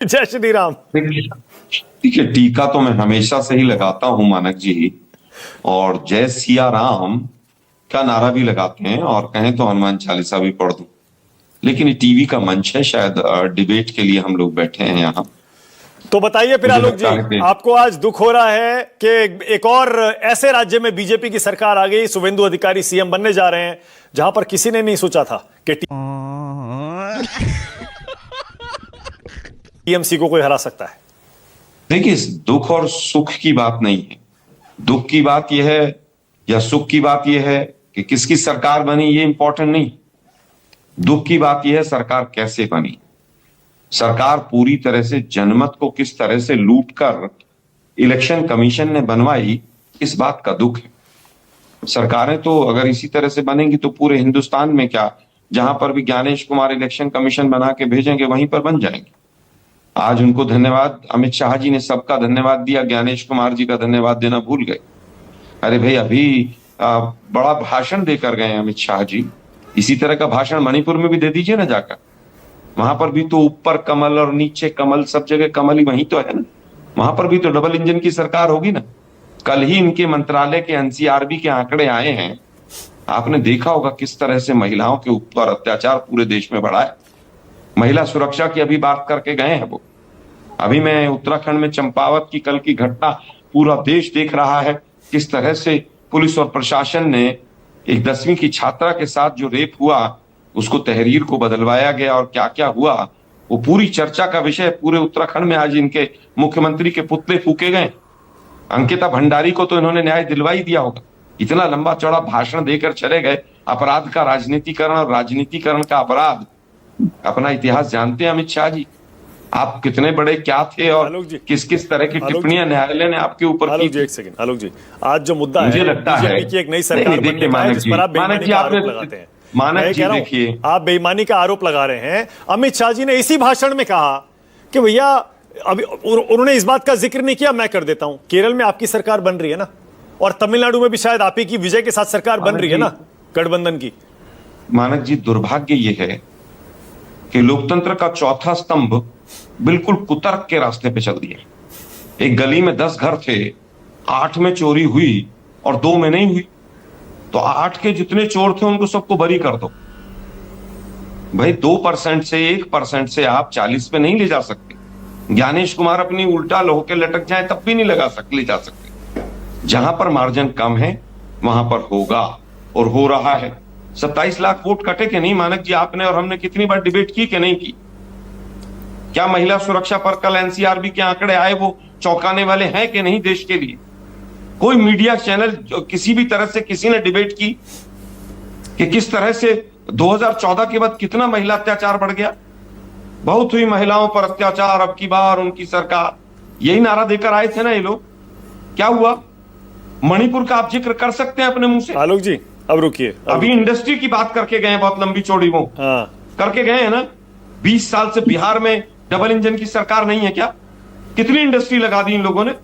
जय श्री राम। देखिए, टीका तो मैं हमेशा से ही लगाता हूं मानक जी, और जय सिया राम का नारा भी लगाते हैं, और कहें तो हनुमान चालीसा भी पढ़ दूं। लेकिन ये टीवी का मंच है, शायद डिबेट के लिए हम लोग बैठे हैं यहाँ। तो बताइए फिर मुझे आलोक जी, लगता है कि आपको आज दुख हो रहा है कि एक और ऐसे राज्य में बीजेपी की सरकार आ गई, शुभेंदु अधिकारी सीएम बनने जा रहे हैं, जहां पर किसी ने नहीं सोचा था कि टीएमसी को कोई हरा सकता है। देखिए, दुख और सुख की बात नहीं है। दुख की बात यह है या सुख की बात यह है कि किसकी सरकार बनी, ये इंपॉर्टेंट नहीं। दुख की बात यह है सरकार कैसे बनी। सरकार पूरी तरह से जनमत को किस तरह से लूट कर इलेक्शन कमीशन ने बनवाई, इस बात का दुख है। सरकारें तो अगर इसी तरह से बनेंगी तो पूरे हिंदुस्तान में क्या, जहां पर भी ज्ञानेश कुमार इलेक्शन कमीशन बना के भेजेंगे वहीं पर बन जाएंगे। आज उनको धन्यवाद, अमित शाह जी ने सबका धन्यवाद दिया, ज्ञानेश कुमार जी का धन्यवाद देना भूल गए। अरे भाई, अभी बड़ा भाषण देकर गए अमित शाह जी। इसी तरह का भाषण मणिपुर में भी दे दीजिए ना जाकर। वहां पर भी तो ऊपर कमल और नीचे कमल, सब जगह कमल ही वहीं तो है ना। वहां पर भी तो डबल इंजन की सरकार होगी ना। कल ही इनके मंत्रालय के एनसीआरबी के आंकड़े आए हैं। आपने देखा होगा किस तरह से महिलाओं के ऊपर अत्याचार पूरे देश में बढ़ा है। महिला सुरक्षा की अभी बात करके गए हैं वो। अभी मैं उत्तराखंड में चंपावत की कल की घटना पूरा देश देख रहा है, किस तरह से पुलिस और प्रशासन ने एक 10वीं की छात्रा के साथ जो रेप हुआ उसको तहरीर को बदलवाया गया, और क्या क्या हुआ वो पूरी चर्चा का विषय। पूरे उत्तराखंड में आज इनके मुख्यमंत्री के पुतले फूके गए। अंकिता भंडारी को तो इन्होंने न्याय दिलवा ही दिया होगा। इतना लंबा चौड़ा भाषण देकर चले गए। अपराध का राजनीतिकरण और राजनीतिकरण का अपराध। अपना इतिहास जानते हैं अमित शाह जी, आप कितने बड़े क्या थे और किस किस तरह की टिप्पणियां न्यायालय ने आपके ऊपर की। एक सेकंड आलोक जी, आज जो मुद्दा मुझे है लगता है बीजेपी की एक नई सरकार बनने का है, जिस पर आप बेईमानी का आरोप लगाते हैं। मानक जी देखिए, आप बेईमानी का आरोप लगा रहे हैं। अमित शाह जी ने इसी भाषण में कहा कि भैया, अभी उन्होंने इस बात का जिक्र नहीं किया, मैं कर देता हूं। केरल में आपकी सरकार बन रही है ना, और तमिलनाडु में भी शायद आप ही की विजय के साथ सरकार बन रही है ना, गठबंधन की। मानक जी, दुर्भाग्य ये है कि लोकतंत्र का चौथा स्तंभ बिल्कुल कुतर्क के रास्ते पे चल दिया। एक गली में 10 घर थे, 8 में चोरी हुई और 2 में नहीं हुई। तो 8 के जितने चोर थे उनको सबको बरी कर दो। भाई 2% से 1% से आप 40 पे नहीं ले जा सकते। ज्ञानेश कुमार अपनी उल्टा लोह के लटक जाए तब भी नहीं ले जा सकते। जहां पर मार्जिन कम है वहां पर होगा, और हो रहा है। 27 लाख वोट कटे कि नहीं मानक जी? आपने और हमने कितनी बार डिबेट की कि नहीं की? क्या महिला सुरक्षा पर कल एनसीआरबी के आंकड़े आए वो चौंकाने वाले हैं कि नहीं देश के लिए? कोई मीडिया चैनल किसी भी तरह से किसी ने डिबेट की कि किस तरह से 2014 के बाद कितना महिला अत्याचार बढ़ गया? बहुत हुई महिलाओं पर अत्याचार, अब की बार उनकी सरकार। यही नारा देकर आए थे ना ये लोग। क्या हुआ? मणिपुर का आप जिक्र कर सकते हैं अपने मुंह से? आलोक जी अब रुकिए, अभी इंडस्ट्री की बात करके गए, बहुत लंबी चौड़ी वो करके गए हैं ना। 20 साल से बिहार में डबल इंजन की सरकार नहीं है क्या? कितनी इंडस्ट्री लगा दी इन लोगों ने?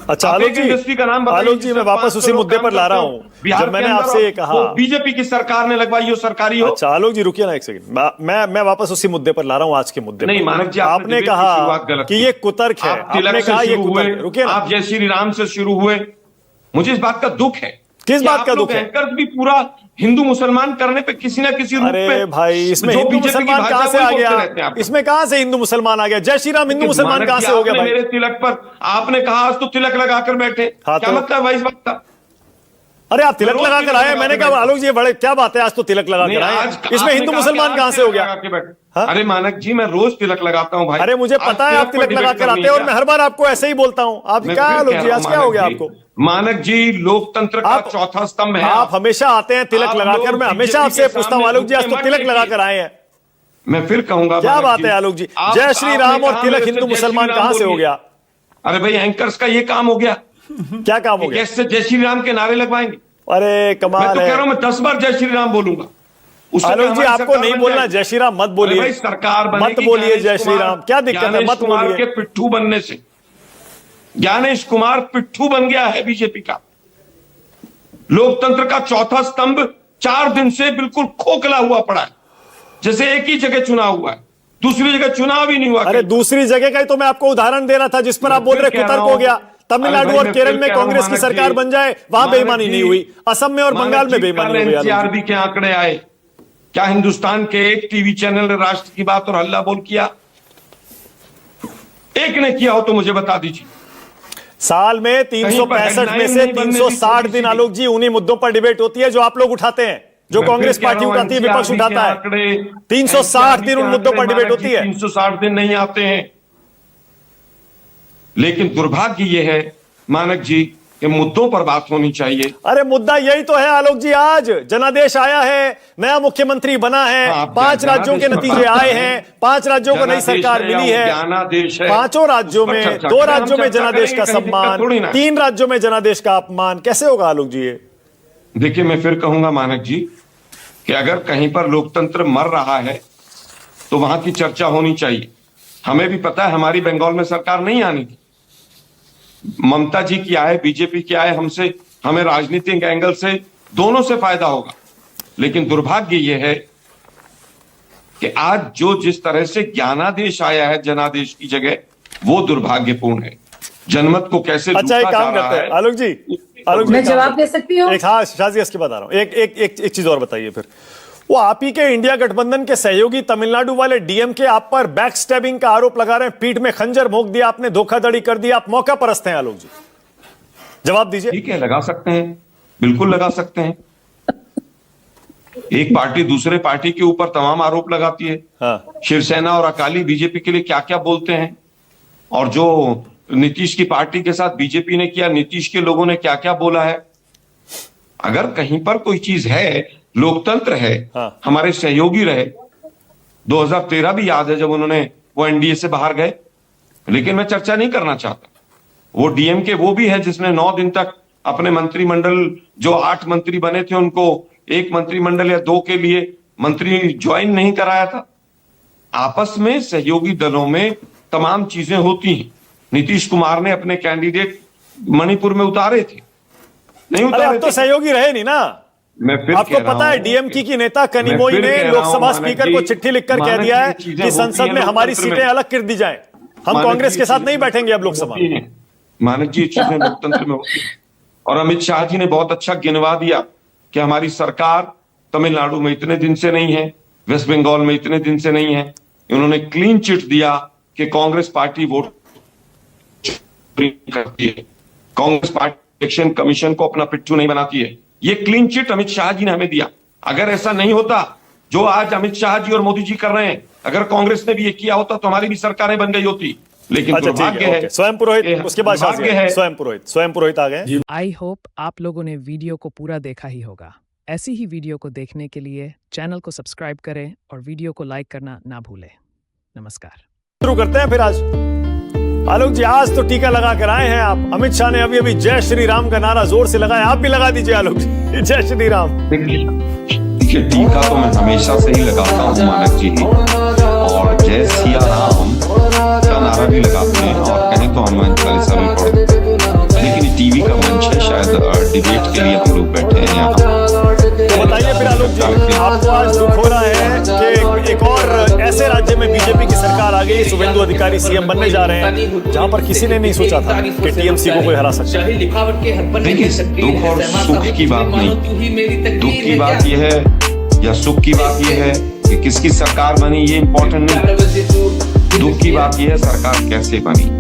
अच्छा आलोक जी, इंडस्ट्री का नाम आलोक जी मैं वापस उसी मुद्दे पर ला रहा हूं। जब मैंने आपसे कहा बीजेपी की सरकार ने लगवाई हो सरकारी हो। अच्छा आलोक जी रुकिए ना एक सेकंड, मैं वापस उसी मुद्दे पर ला रहा हूं, आज के मुद्दे नहीं पर। मानक जी, आपने कहा कि ये कुतर्क है। आपने कहा ये कुतर्क। रुकिए ना, आप जय श्री राम से शुरू हुए। मुझे इस बात का दुख है। किस बात का दुख है? एंकर्स भी पूरा हिंदू मुसलमान करने पे किसी ना किसी रूप में। अरे भाई, इसमें हिंदू मुसलमान कहां से आ गया? इसमें कहां से हिंदू मुसलमान आ गया? जय श्री राम हिंदू मुसलमान कहां से हो गया भाई? मेरे तिलक पर आपने कहा आज तो तिलक लगाकर बैठे, क्या मतलब है इस बात का? अरे आप तिलक लगाकर आए, मैंने कहा आलोक जी बड़े क्या बात है, आज तो तिलक लगाकर आए, इसमें हिंदू मुसलमान कहां से हो गया? अरे मानक जी, मैं रोज तिलक लगाता हूं भाई। अरे मुझे पता है आप तिलक लगाकर आते हैं, और मैं हर बार आपको ऐसे ही बोलता हूं। आप क्या आलोक जी, आज क्या हो गया आपको? मानक जी, लोकतंत्र का चौथा स्तंभ है। आप हमेशा आते हैं तिलक लगाकर। मैं हमेशा आपसे पूछता हूं आलोक जी, आज तो तिलक लगाकर आए हैं। मैं फिर कहूंगा, क्या बात है आलोक जी? जय श्री राम और तिलक हिंदू मुसलमान कहां से हो गया? अरे भाई, एंकर्स का ये काम हो गया। क्या काम हो गया? कैसे जय श्री राम के नारे लगवाएंगे? अरे कमाल है। मैं तो कह रहा हूं, मैं 10 बार जय श्री राम बोलूंगा। आलोक जी आपको नहीं बोलना जय श्री राम, मत बोलिए। सरकार मत बोलिए जय श्री राम, क्या दिक्कत है? मत बोलिए। के पिट्ठू बनने से ज्ञानेश कुमार पिट्ठू बन गया है बीजेपी का। लोकतंत्र का चौथा स्तंभ 4 दिन से बिल्कुल खोखला हुआ पड़ा है। जैसे एक ही जगह चुनाव हुआ है, दूसरी जगह चुनाव ही नहीं हुआ। अरे दूसरी जगह का ही तो मैं आपको उदाहरण दे रहा था, जिस पर आप बोल रहे कुतर्क हो गया। तमिलनाडु और केरल में कांग्रेस की सरकार बन जाए, वहां बेईमानी नहीं हुई। असम में और बंगाल में बेईमानी हुई। एनसीआरबी के आंकड़े आए, क्या हिंदुस्तान के एक टीवी चैनल ने राष्ट्र की बात और हल्ला बोल किया? एक ने किया हो तो मुझे बता दीजिए। साल में 365 में से 360 दिन आलोक जी उन्हीं मुद्दों पर डिबेट होती है जो आप लोग उठाते हैं, जो कांग्रेस पार्टी उठाती है, विपक्ष उठाता है। 360 दिन उन मुद्दों पर डिबेट होती है। 360 दिन नहीं आते हैं। लेकिन दुर्भाग्य यह है मानक जी कि मुद्दों पर बात होनी चाहिए। अरे मुद्दा यही तो है आलोक जी, आज जनादेश आया है, नया मुख्यमंत्री बना है, 5 राज्यों के नतीजे आए हैं, 5 राज्यों को नई सरकार मिली है, 5 राज्यों में 2 राज्यों में जनादेश का सम्मान, 3 राज्यों में जनादेश का अपमान। कैसे होगा आलोक जी ये? देखिए, मैं फिर कहूंगा मानक जी कि अगर कहीं पर लोकतंत्र मर रहा है तो वहां की चर्चा होनी चाहिए। हमें भी पता है हमारी बंगाल में सरकार नहीं आनी थी, ममता जी की आए, बीजेपी की आए, हमें राजनीतिक एंगल से दोनों से फायदा होगा। लेकिन दुर्भाग्य यह है कि आज जो जिस तरह से ज्ञानादेश आया है जनादेश की जगह, वो दुर्भाग्यपूर्ण है। जनमत को कैसे अच्छा एक काम करते हैं आलोक जी, मैं जवाब दे सकती हूँ? हाँ शाजी, इसके बाद आ रहा हूं। एक चीज और बताइए फिर। वो आप ही के इंडिया गठबंधन के सहयोगी तमिलनाडु वाले डीएमके आप पर बैक स्टैबिंग का आरोप लगा रहे हैं, पीठ में खंजर भोंक दिया आपने, धोखाधड़ी कर दी, आप मौका परस्त हैं आलोक जी, जवाब दीजिए। ठीक है, लगा सकते हैं, बिल्कुल लगा सकते हैं। एक पार्टी दूसरे पार्टी के ऊपर तमाम आरोप लगाती है। हाँ। शिवसेना और अकाली बीजेपी के लिए क्या क्या बोलते हैं, और जो नीतीश की पार्टी के साथ बीजेपी ने किया, नीतीश के लोगों ने क्या क्या बोला है। अगर कहीं पर कोई चीज है, लोकतंत्र है, हाँ। हमारे सहयोगी रहे। 2013 भी याद है जब उन्होंने वो एनडीए से बाहर गए, लेकिन मैं चर्चा नहीं करना चाहता। वो डीएमके वो भी है जिसने 9 दिन तक अपने मंत्रिमंडल, जो 8 मंत्री बने थे, उनको एक मंत्रिमंडल या 2 के लिए मंत्री ज्वाइन नहीं कराया था। आपस में सहयोगी दलों में तमाम चीजें होती हैं। नीतीश कुमार ने अपने कैंडिडेट मणिपुर में उतारे थे, नहीं उतारे? अब तो सहयोगी रहे नहीं ना। मैं फिर आपको पता है डीएमके की नेता कनिमोई ने लोकसभा स्पीकर को चिट्ठी लिखकर कह दिया है कि संसद में हमारी सीटें अलग कर दी जाएं, हम कांग्रेस के साथ नहीं बैठेंगे अब लोकसभा में। मानक जी, चीजें लोकतंत्र में होती है। और अमित शाह जी ने बहुत अच्छा गिनवा दिया कि हमारी सरकार तमिलनाडु में इतने दिन से नहीं है, वेस्ट बंगाल में इतने दिन से नहीं है। उन्होंने क्लीन चिट दिया कि कांग्रेस पार्टी वोट करती है, कांग्रेस पार्टी इलेक्शन कमीशन को अपना पिट्ठू नहीं बनाती है। ये क्लीन चिट अमित शाह जी ने हमें दिया। अगर ऐसा नहीं होता जो आज अमित शाह जी और मोदी जी कर रहे हैं, अगर कांग्रेस ने भी ये किया होता तो हमारी भी सरकारें बन गई होती। लेकिन दुर्भाग्य है। स्वयं पुरोहित, उसके बाद स्वयं पुरोहित आ गए। आई होप आप लोगों ने वीडियो को पूरा देखा ही होगा। ऐसी ही वीडियो को देखने के लिए चैनल को सब्सक्राइब करें और वीडियो को लाइक करना ना भूलें। नमस्कार। शुरू करते हैं फिर। आज आलोक जी, आज तो टीका लगा कर आए हैं आप। अमित शाह ने अभी जय श्री राम का नारा जोर से लगाया, आप भी लगा दीजिए आलोक जी, जय श्री राम। देखिए, टीका तो मैं हमेशा से ही लगाता हूँ मानक जी, और जय सिया राम का नारा भी लगाते हैं, और कहें तो हनुमान चालीसा भी पढ़ते हैं। लेकिन टीवी का मंच है, शायद डिबेट के लिए हम लोग बैठे हैं यहाँ। बताइए फिर आलोक जी, आपको आज दुख हो रहा है कि एक और ऐसे राज्य में बीजेपी की सरकार आ गई, शुभेंदु अधिकारी सीएम बनने जा रहे हैं, जहां पर किसी ने नहीं सोचा था कि टीएमसी को कोई हरा सकता है। देखिए, दुख और सुख की बात नहीं, दुख की बात यह है या सुख की बात यह है कि किसकी सरकार बनी, ये इंपॉर्टेंट नहीं। दुख की बात यह है सरकार कैसे बनी।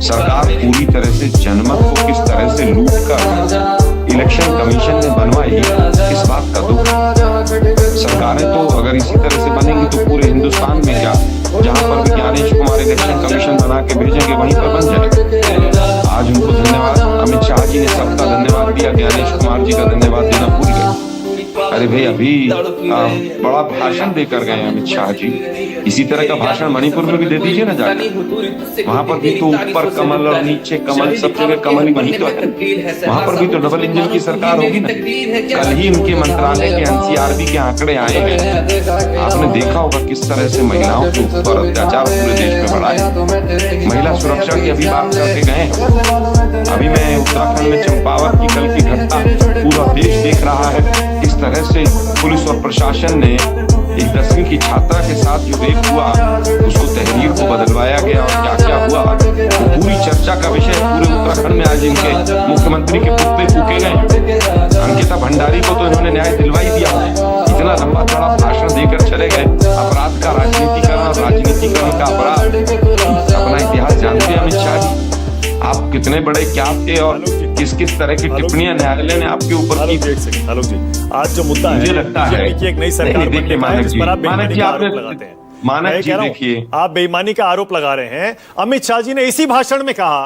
सरकार पूरी तरह से जनमत को किस तरह से लूट कर इलेक्शन कमीशन ने बनवाई, इस बात का दुख। सरकारें तो अगर इसी तरह से बनेंगी तो पूरे हिंदुस्तान में क्या, जहां पर भी ज्ञानेश कुमार इलेक्शन कमीशन बना के भेजेंगे वहीं पर बन जाए। आज उनको धन्यवाद, अमित शाह जी ने सबका धन्यवाद दिया, ज्ञानेश कुमार जी का धन्यवाद देना भूल गए। अरे भाई, अभी बड़ा भाषण देकर गए अमित शाह जी, इसी तरह का भाषण मणिपुर में भी दे दीजिए ना जाके। वहां पर भी तो ऊपर कमल और नीचे कमल, सब जगह कमल ही बनी तो है। वहां पर भी तो डबल इंजन की सरकार होगी ना। कल ही उनके मंत्रालय के एनसीआरबी के आंकड़े आए हैं, आपने देखा होगा किस तरह से महिलाओं के ऊपर अत्याचार पूरे देश में बढ़ा है। महिला सुरक्षा की अभी बात करके गए। अभी मैं उत्तराखंड में चंपावत की कल की घटना पूरा देश देख रहा है, किस तरह से पुलिस और प्रशासन ने एक 10वीं की छात्रा के साथ जो रेप हुआ उसको तहरीर को बदलवाया गया और क्या क्या हुआ वो पूरी चर्चा का विषय। पूरे उत्तराखंड में आज इनके मुख्यमंत्री के पुतले फूके गए। अंकिता भंडारी को तो इन्होंने न्याय दिलवा ही दिया। इतना लंबा चौड़ा भाषण देकर चले गए। अपराध का राजनीतिकरण और राजनीतिकरण का अपराध। अपना इतिहास जानते हैं अमित शाह जी, आप कितने बड़े क्या थे और किस किस तरह की टिप्पणियां न्यायालय ने आपके ऊपर की। एक सेकंड आलोक जी, आज जो मुद्दा मुझे है लगता है कि एक नई सरकार बनने का है, जिस पर आप बेईमानी का आरोप लगाते हैं। मानक मैं जी कह रहा हूं, देखिए, आप बेईमानी का आरोप लगा रहे हैं। अमित शाह जी ने इसी भाषण में कहा